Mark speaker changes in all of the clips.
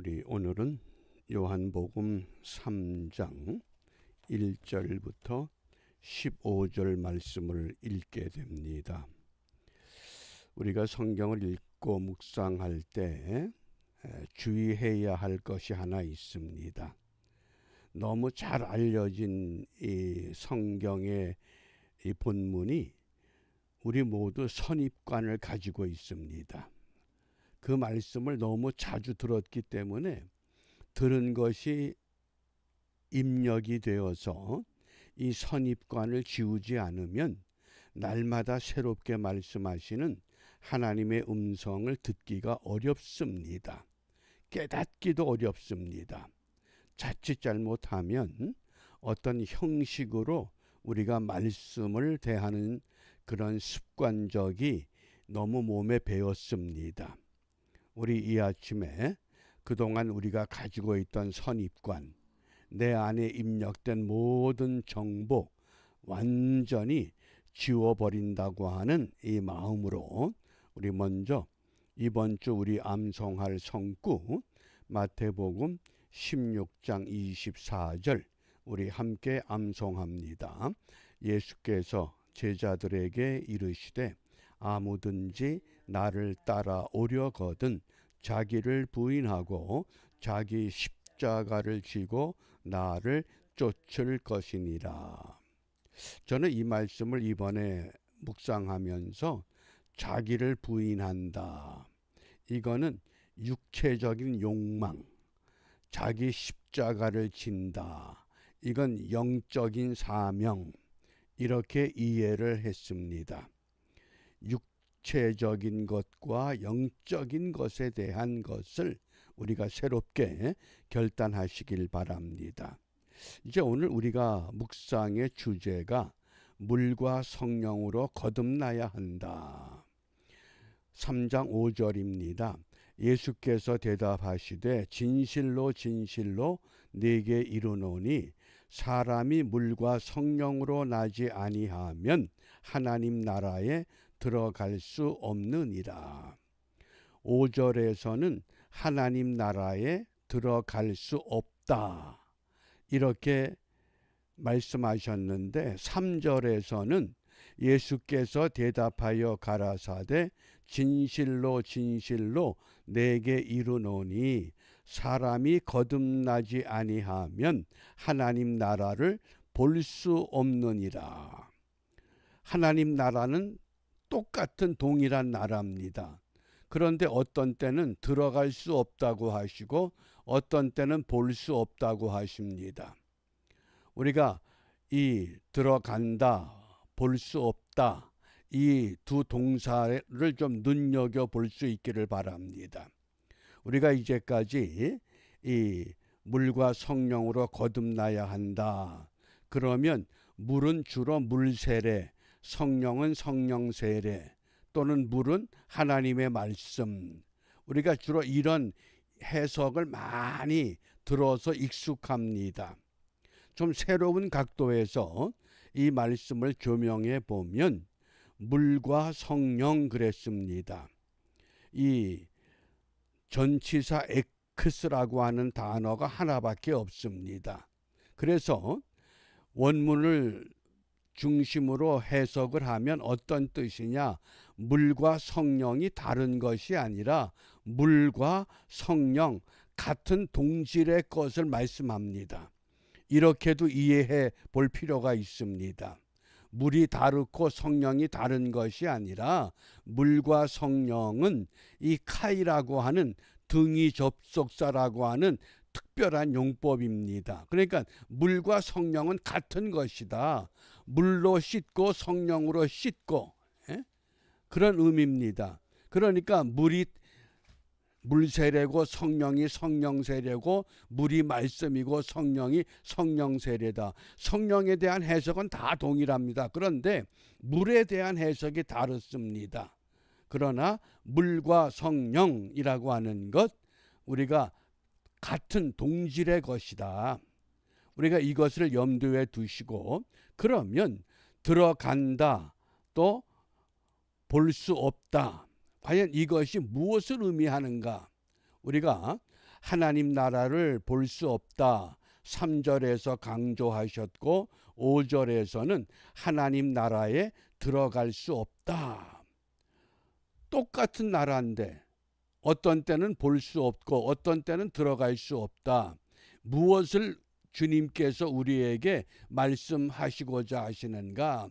Speaker 1: 우리 오늘은 요한복음 3장 1절부터 15절 말씀을 읽게 됩니다. 우리가 성경을 읽고 묵상할 때 주의해야 할 것이 하나 있습니다. 너무 잘 알려진 이 성경의 이 본문이 우리 모두 선입관을 가지고 있습니다. 그 말씀을 너무 자주 들었기 때문에 들은 것이 입력이 되어서 이 선입관을 지우지 않으면 날마다 새롭게 말씀하시는 하나님의 음성을 듣기가 어렵습니다. 깨닫기도 어렵습니다. 자칫 잘못하면 어떤 형식으로 우리가 말씀을 대하는 그런 습관적이 너무 몸에 배었습니다. 우리 이 아침에 그동안 우리가 가지고 있던 선입관, 내 안에 입력된 모든 정보 완전히 지워버린다고 하는 이 마음으로 우리 먼저 이번 주 우리 암송할 성구 마태복음 16장 24절 우리 함께 암송합니다. 예수께서 제자들에게 이르시되 아무든지 나를 따라오려거든 자기를 부인하고 자기 십자가를 지고 나를 쫓을 것이니라. 저는 이 말씀을 이번에 묵상하면서 자기를 부인한다. 이거는 육체적인 욕망, 자기 십자가를 진다. 이건 영적인 사명. 이렇게 이해를 했습니다. 육체적인 것과 영적인 것에 대한 것을 우리가 새롭게 결단하시길 바랍니다. 이제 오늘 우리가 묵상의 주제가 물과 성령으로 거듭나야 한다. 3장 5절입니다. 예수께서 대답하시되 진실로 진실로 네게 이르노니 사람이 물과 성령으로 나지 아니하면 하나님 나라에 들어갈 수 없느니라. 5절에서는 하나님 나라에 들어갈 수 없다. 이렇게 말씀하셨는데 3절에서는 예수께서 대답하여 가라사대 진실로 진실로 내게 이르노니 사람이 거듭나지 아니하면 하나님 나라를 볼 수 없느니라. 하나님 나라는 똑같은 동일한 나라입니다. 그런데 어떤 때는 들어갈 수 없다고 하시고 어떤 때는 볼 수 없다고 하십니다. 우리가 이 들어간다, 볼 수 없다, 이 두 동사를 좀 눈여겨볼 수 있기를 바랍니다. 우리가 이제까지 이 물과 성령으로 거듭나야 한다. 그러면 물은 주로 물 세례, 성령은 성령 세례, 또는 물은 하나님의 말씀. 우리가 주로 이런 해석을 많이 들어서 익숙합니다. 좀 새로운 각도에서 이 말씀을 조명해 보면 물과 성령 그랬습니다. 이 전치사 엑스라고 하는 단어가 하나밖에 없습니다. 그래서 원문을 중심으로 해석을 하면 어떤 뜻이냐? 물과 성령이 다른 것이 아니라 물과 성령 같은 동질의 것을 말씀합니다. 이렇게도 이해해 볼 필요가 있습니다. 물이 다르고 성령이 다른 것이 아니라 물과 성령은 이 카이라고 하는 등이 접속사라고 하는 특별한 용법입니다. 그러니까 물과 성령은 같은 것이다. 물로 씻고 성령으로 씻고, 그런 의미입니다. 그러니까 물이 물 세례고 성령이 성령 세례고 물이 말씀이고 성령이 성령 세례다. 성령에 대한 해석은 다 동일합니다. 그런데 물에 대한 해석이 다릅니다. 그러나 물과 성령이라고 하는 것 우리가 같은 동질의 것이다. 우리가 이것을 염두에 두시고 그러면 들어간다 또 볼 수 없다. 과연 이것이 무엇을 의미하는가? 우리가 하나님 나라를 볼 수 없다. 3절에서 강조하셨고 5절에서는 하나님 나라에 들어갈 수 없다. 똑같은 나라인데 어떤 때는 볼 수 없고 어떤 때는 들어갈 수 없다. 무엇을 주님께서 우리에게 말씀하시고자 하시는가?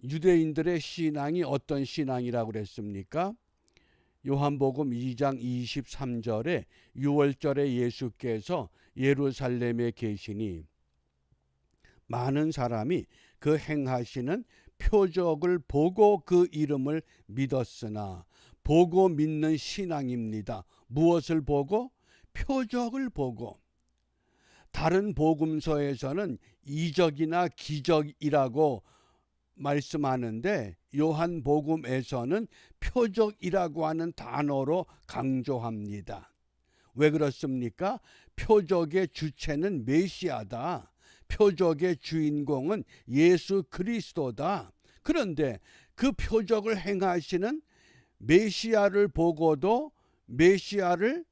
Speaker 1: 유대인들의 신앙이 어떤 신앙이라고 그랬습니까? 요한복음 2장 23절에 6월절에 예수께서 예루살렘에 계시니 많은 사람이 그 행하시는 표적을 보고 그 이름을 믿었으나, 보고 믿는 신앙입니다. 무엇을 보고? 표적을 보고. 다른 복음서에서는 이적이나 기적이라고 말씀하는데 요한복음에서는 표적이라고 하는 단어로 강조합니다. 왜 그렇습니까? 표적의 주체는 메시아다. 표적의 주인공은 예수 그리스도다. 그런데 그 표적을 행하시는 메시아를 보고도 메시아를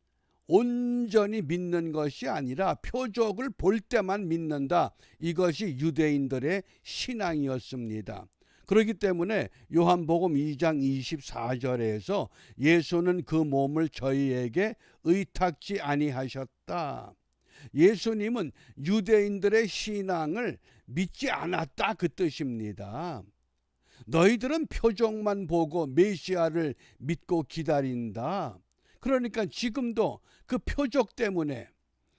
Speaker 1: 온전히 믿는 것이 아니라 표적을 볼 때만 믿는다. 이것이 유대인들의 신앙이었습니다. 그렇기 때문에 요한복음 2장 24절에서 예수는 그 몸을 저희에게 의탁지 아니하셨다. 예수님은 유대인들의 신앙을 믿지 않았다, 그 뜻입니다. 너희들은 표적만 보고 메시아를 믿고 기다린다. 그러니까 지금도 그 표적 때문에,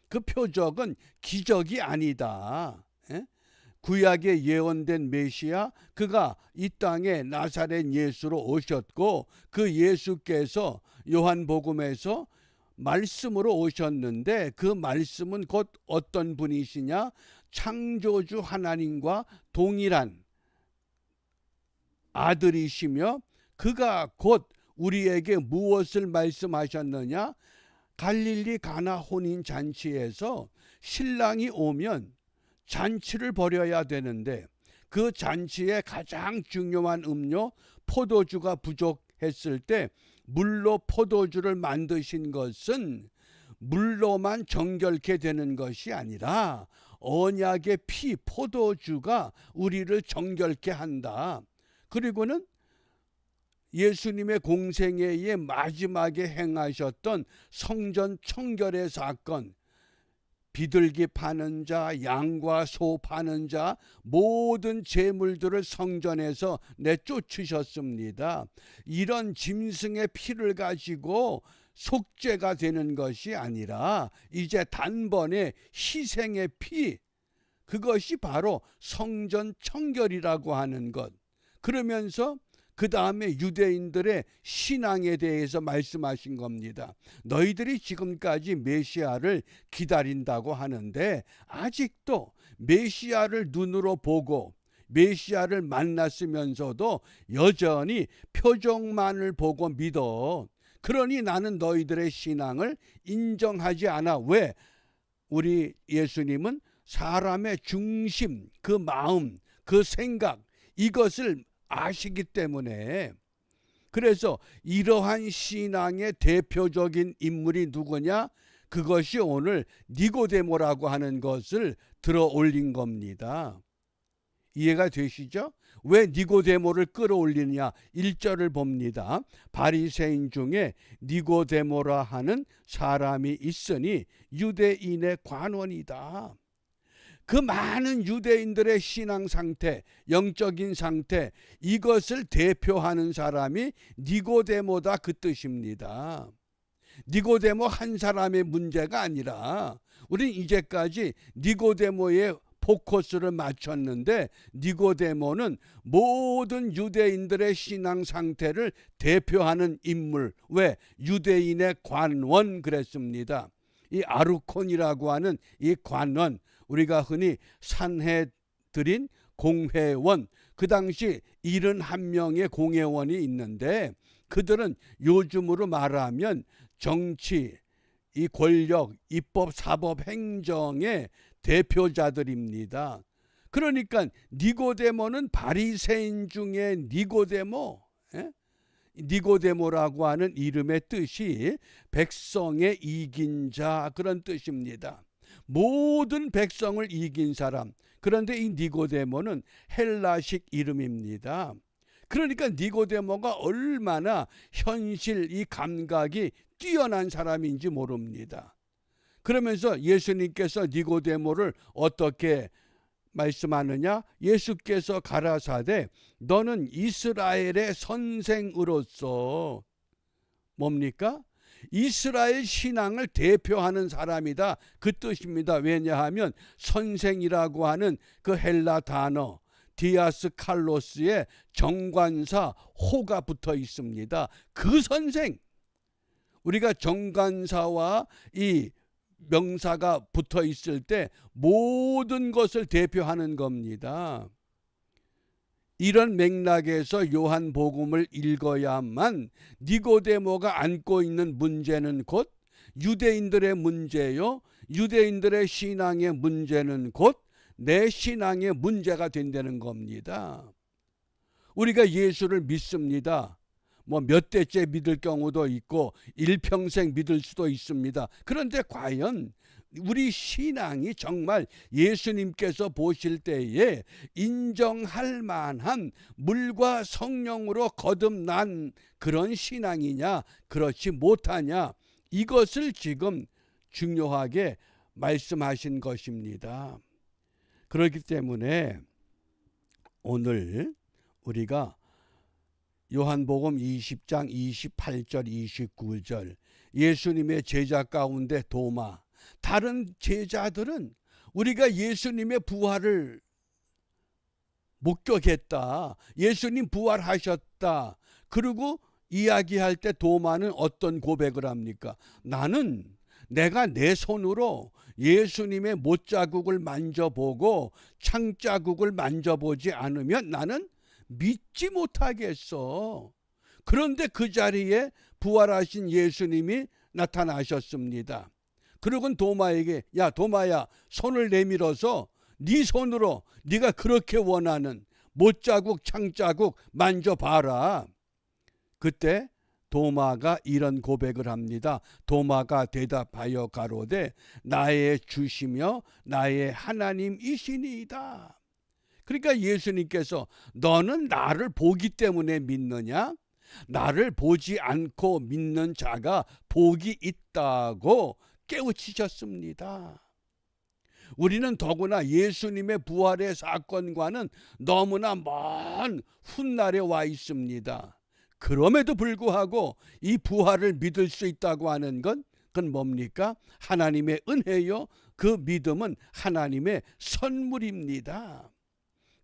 Speaker 1: 그 표적은 기적이 아니다. 구약에 예언된 메시아, 그가 이 땅에 나사렛 예수로 오셨고 그 예수께서 요한복음에서 말씀으로 오셨는데 그 말씀은 곧 어떤 분이시냐? 창조주 하나님과 동일한 아들이시며 그가 곧 우리에게 무엇을 말씀하셨느냐? 갈릴리 가나 혼인 잔치에서 신랑이 오면 잔치를 벌여야 되는데 그 잔치의 가장 중요한 음료 포도주가 부족했을 때 물로 포도주를 만드신 것은 물로만 정결케 되는 것이 아니라 언약의 피 포도주가 우리를 정결케 한다. 그리고는 예수님의 공생에 의해 마지막에 행하셨던 성전 청결의 사건, 비둘기 파는 자, 양과 소 파는 자, 모든 재물들을 성전에서 내쫓으셨습니다. 이런 짐승의 피를 가지고 속죄가 되는 것이 아니라 이제 단번에 희생의 피, 그것이 바로 성전 청결이라고 하는 것. 그러면서 그 다음에 유대인들의 신앙에 대해서 말씀하신 겁니다. 너희들이 지금까지 메시아를 기다린다고 하는데 아직도 메시아를 눈으로 보고 메시아를 만났으면서도 여전히 표적만을 보고 믿어. 그러니 나는 너희들의 신앙을 인정하지 않아. 왜? 우리 예수님은 사람의 중심, 그 마음, 그 생각, 이것을 아시기 때문에. 그래서 이러한 신앙의 대표적인 인물이 누구냐? 그것이 오늘 니고데모라고 하는 것을 들어 올린 겁니다. 이해가 되시죠? 왜 니고데모를 끌어올리느냐? 1절을 봅니다. 바리새인 중에 니고데모라 하는 사람이 있으니 유대인의 관원이다. 그 많은 유대인들의 신앙 상태, 영적인 상태, 이것을 대표하는 사람이 니고데모다, 그 뜻입니다. 니고데모 한 사람의 문제가 아니라 우린 이제까지 니고데모의 포커스를 맞췄는데 니고데모는 모든 유대인들의 신앙 상태를 대표하는 인물. 왜? 유대인의 관원 그랬습니다. 이 아르콘이라고 하는 이 관원, 우리가 흔히 산헤드린 공회원, 그 당시 71명의 공회원이 있는데 그들은 요즘으로 말하면 정치, 이 권력, 입법, 사법, 행정의 대표자들입니다. 그러니까 니고데모는 바리새인 중에 니고데모, 니고데모라고 하는 이름의 뜻이 백성의 이긴 자, 그런 뜻입니다. 모든 백성을 이긴 사람. 그런데 이 니고데모는 헬라식 이름입니다. 그러니까 니고데모가 얼마나 현실 이 감각이 뛰어난 사람인지 모릅니다. 그러면서 예수님께서 니고데모를 어떻게 말씀하느냐? 예수께서 가라사대 너는 이스라엘의 선생으로서 뭡니까? 이스라엘 신앙을 대표하는 사람이다, 그 뜻입니다. 왜냐하면 선생이라고 하는 그 헬라 단어 디아스 칼로스의 정관사 호가 붙어 있습니다. 그 선생, 우리가 정관사와 이 명사가 붙어 있을 때 모든 것을 대표하는 겁니다. 이런 맥락에서 요한복음을 읽어야만 니고데모가 안고 있는 문제는 곧 유대인들의 문제요, 유대인들의 신앙의 문제는 곧 내 신앙의 문제가 된다는 겁니다. 우리가 예수를 믿습니다. 몇 대째 믿을 경우도 있고 일평생 믿을 수도 있습니다. 그런데 과연 우리 신앙이 정말 예수님께서 보실 때에 인정할 만한 물과 성령으로 거듭난 그런 신앙이냐, 그렇지 못하냐, 이것을 지금 중요하게 말씀하신 것입니다. 그렇기 때문에 오늘 우리가 요한복음 20장 28절 29절 예수님의 제자 가운데 도마, 다른 제자들은 우리가 예수님의 부활을 목격했다, 예수님 부활하셨다, 그리고 이야기할 때 도마는 어떤 고백을 합니까? 나는 내가 내 손으로 예수님의 못자국을 만져보고 창자국을 만져보지 않으면 나는 믿지 못하겠어. 그런데 그 자리에 부활하신 예수님이 나타나셨습니다. 그리고 도마에게 야 도마야, 손을 내밀어서 네 손으로 네가 그렇게 원하는 못자국 창자국 만져봐라. 그때 도마가 이런 고백을 합니다. 도마가 대답하여 가로되 나의 주시며 나의 하나님이시니이다. 그러니까 예수님께서 너는 나를 보기 때문에 믿느냐? 나를 보지 않고 믿는 자가 복이 있다고 깨우치셨습니다. 우리는 더구나 예수님의 부활의 사건과는 너무나 먼 훗날에 와 있습니다. 그럼에도 불구하고 이 부활을 믿을 수 있다고 하는 건 그건 뭡니까? 하나님의 은혜요. 그 믿음은 하나님의 선물입니다.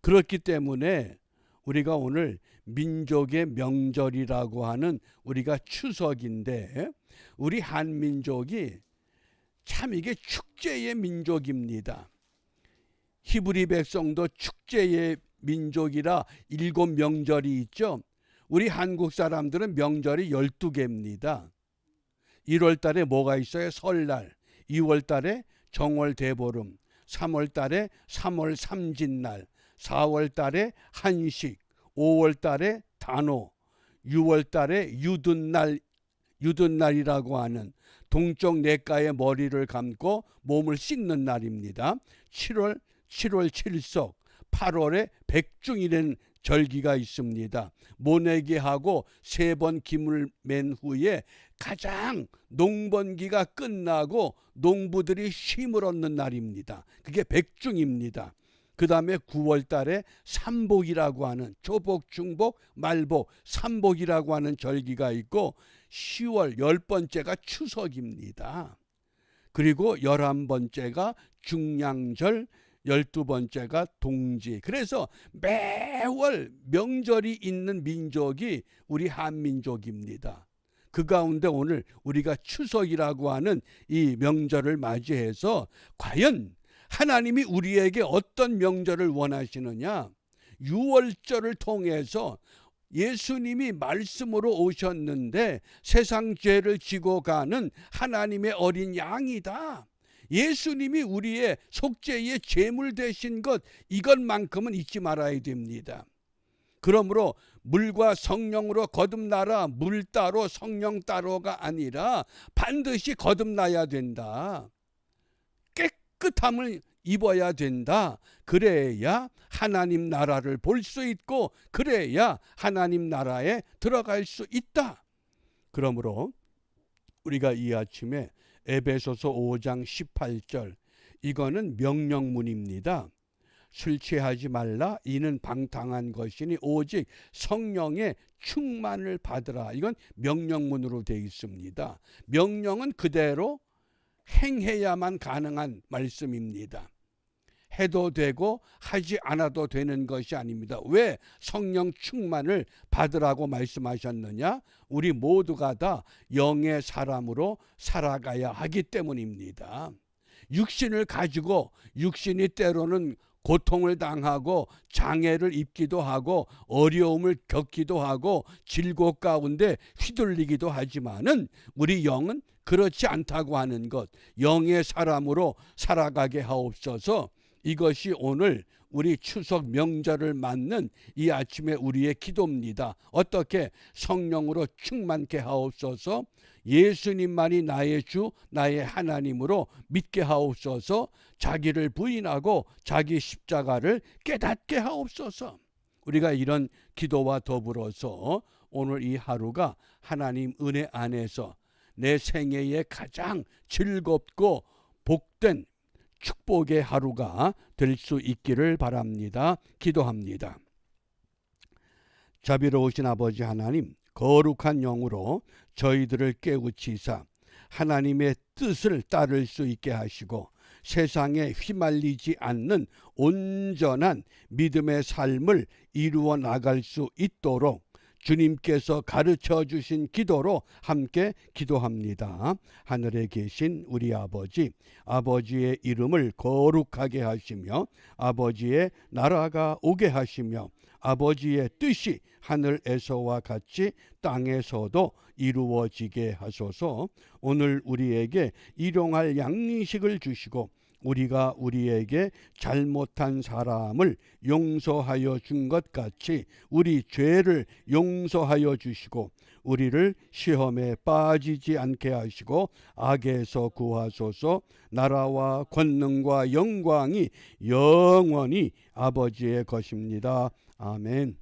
Speaker 1: 그렇기 때문에 우리가 오늘 민족의 명절이라고 하는 우리가 추석인데, 우리 한민족이 참 이게 축제의 민족입니다. 히브리 백성도 축제의 민족이라 7명절이 있죠. 우리 한국 사람들은 명절이 12개입니다. 1월 달에 뭐가 있어요? 설날. 2월 달에 정월 대보름. 3월 달에 3월 삼진날. 4월 달에 한식. 5월 달에 단오. 6월 달에 유든날이라고 하는 동쪽 냇가에 머리를 감고 몸을 씻는 날입니다. 7월 칠석. 8월에 백중이라는 절기가 있습니다. 모내기하고 3번 김을 맨 후에 가장 농번기가 끝나고 농부들이 쉼을 얻는 날입니다. 그게 백중입니다. 그 다음에 9월 달에 삼복이라고 하는 초복, 중복, 말복, 삼복이라고 하는 절기가 있고 10월 10번째가 추석입니다. 그리고 11번째가 중량절, 12번째가 동지. 그래서 매월 명절이 있는 민족이 우리 한민족입니다. 그 가운데 오늘 우리가 추석이라고 하는 이 명절을 맞이해서 과연 하나님이 우리에게 어떤 명절을 원하시느냐? 유월절을 통해서 예수님이 말씀으로 오셨는데 세상 죄를 지고 가는 하나님의 어린 양이다. 예수님이 우리의 속죄의 제물 되신 것, 이것만큼은 잊지 말아야 됩니다. 그러므로 물과 성령으로 거듭나라. 물 따로 성령 따로가 아니라 반드시 거듭나야 된다. 깨끗함을 입어야 된다. 그래야 하나님 나라를 볼 수 있고 그래야 하나님 나라에 들어갈 수 있다. 그러므로 우리가 이 아침에 에베소서 5장 18절, 이거는 명령문입니다. 술 취하지 말라. 이는 방탕한 것이니 오직 성령의 충만을 받으라. 이건 명령문으로 되어 있습니다. 명령은 그대로 행해야만 가능한 말씀입니다. 해도 되고 하지 않아도 되는 것이 아닙니다. 왜 성령 충만을 받으라고 말씀하셨느냐? 우리 모두가 다 영의 사람으로 살아가야 하기 때문입니다. 육신을 가지고 육신이 때로는 고통을 당하고 장애를 입기도 하고 어려움을 겪기도 하고 질곡 가운데 휘둘리기도 하지만은 우리 영은 그렇지 않다고 하는 것, 영의 사람으로 살아가게 하옵소서. 이것이 오늘 우리 추석 명절을 맞는 이 아침에 우리의 기도입니다. 어떻게? 성령으로 충만케 하옵소서. 예수님만이 나의 주 나의 하나님으로 믿게 하옵소서. 자기를 부인하고 자기 십자가를 깨닫게 하옵소서. 우리가 이런 기도와 더불어서 오늘 이 하루가 하나님 은혜 안에서 내 생애의 가장 즐겁고 복된 축복의 하루가 될 수 있기를 바랍니다. 기도합니다. 자비로우신 아버지 하나님, 거룩한 영으로 저희들을 깨우치사 하나님의 뜻을 따를 수 있게 하시고 세상에 휘말리지 않는 온전한 믿음의 삶을 이루어 나갈 수 있도록 주님께서 가르쳐 주신 기도로 함께 기도합니다. 하늘에 계신 우리 아버지, 아버지의 이름을 거룩하게 하시며 아버지의 나라가 오게 하시며 아버지의 뜻이 하늘에서와 같이 땅에서도 이루어지게 하소서. 오늘 우리에게 일용할 양식을 주시고 우리가 우리에게 잘못한 사람을 용서하여 준 것 같이 우리 죄를 용서하여 주시고 우리를 시험에 빠지지 않게 하시고 악에서 구하소서. 나라와 권능과 영광이 영원히 아버지의 것입니다. 아멘.